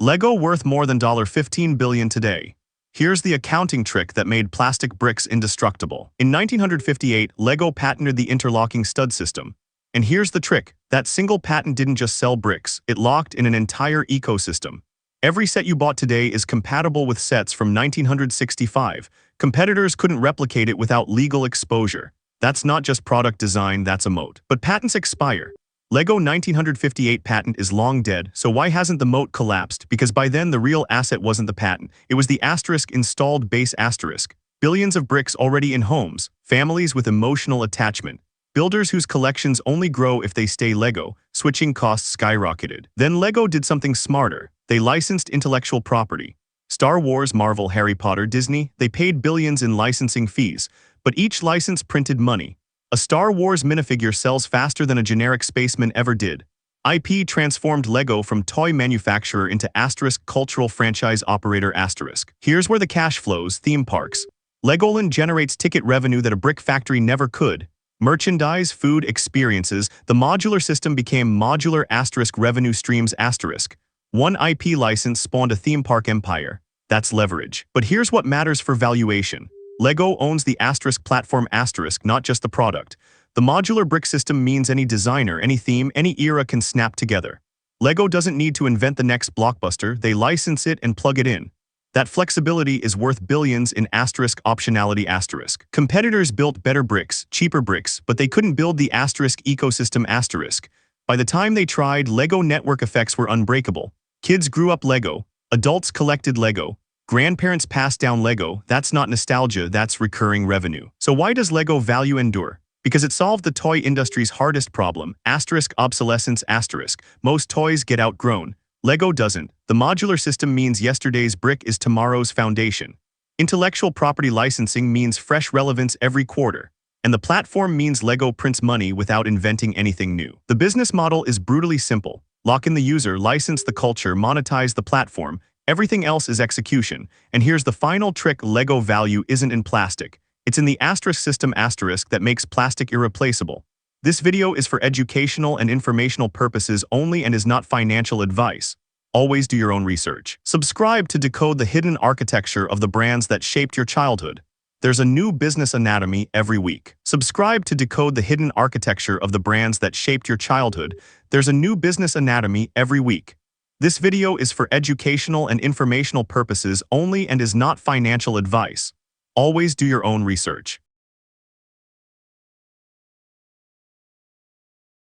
Lego worth more than $15 billion today. Here's the accounting trick that made plastic bricks indestructible. In 1958, Lego patented the interlocking stud system. And here's the trick, that single patent didn't just sell bricks, it locked in an entire ecosystem. Every set you bought today is compatible with sets from 1965. Competitors couldn't replicate it without legal exposure. That's not just product design, that's a moat. But patents expire. Lego 1958 patent is long dead, so why hasn't the moat collapsed? Because by then the real asset wasn't the patent, it was the asterisk installed base asterisk. Billions of bricks already in homes, families with emotional attachment, builders whose collections only grow if they stay Lego, switching costs skyrocketed. Then Lego did something smarter. They licensed intellectual property. Star Wars, Marvel, Harry Potter, Disney, they paid billions in licensing fees, but each license printed money. A Star Wars minifigure sells faster than a generic spaceman ever did. IP transformed Lego from toy manufacturer into asterisk cultural franchise operator asterisk. Here's where the cash flows, theme parks. Legoland generates ticket revenue that a brick factory never could. Merchandise, food, experiences, the modular system became modular asterisk revenue streams asterisk. One IP license spawned a theme park empire. That's leverage. But here's what matters for valuation. Lego owns the asterisk platform asterisk, not just the product. The modular brick system means any designer, any theme, any era can snap together. Lego doesn't need to invent the next blockbuster, they license it and plug it in. That flexibility is worth billions in asterisk optionality asterisk. Competitors built better bricks, cheaper bricks, but they couldn't build the asterisk ecosystem asterisk. By the time they tried, Lego network effects were unbreakable. Kids grew up Lego, adults collected Lego, grandparents passed down Lego. That's not nostalgia, that's recurring revenue. So why does Lego value endure? Because it solved the toy industry's hardest problem, asterisk obsolescence asterisk. Most toys get outgrown. Lego doesn't. The modular system means yesterday's brick is tomorrow's foundation. Intellectual property licensing means fresh relevance every quarter. And the platform means Lego prints money without inventing anything new. The business model is brutally simple. Lock in the user, license the culture, monetize the platform. Everything else is execution. And here's the final trick, Lego value isn't in plastic. It's in the asterisk system asterisk that makes plastic irreplaceable. This video is for educational and informational purposes only and is not financial advice. Always do your own research. Subscribe to decode the hidden architecture of the brands that shaped your childhood. There's a new business anatomy every week. Subscribe to decode the hidden architecture of the brands that shaped your childhood. There's a new business anatomy every week. This video is for educational and informational purposes only and is not financial advice. Always do your own research.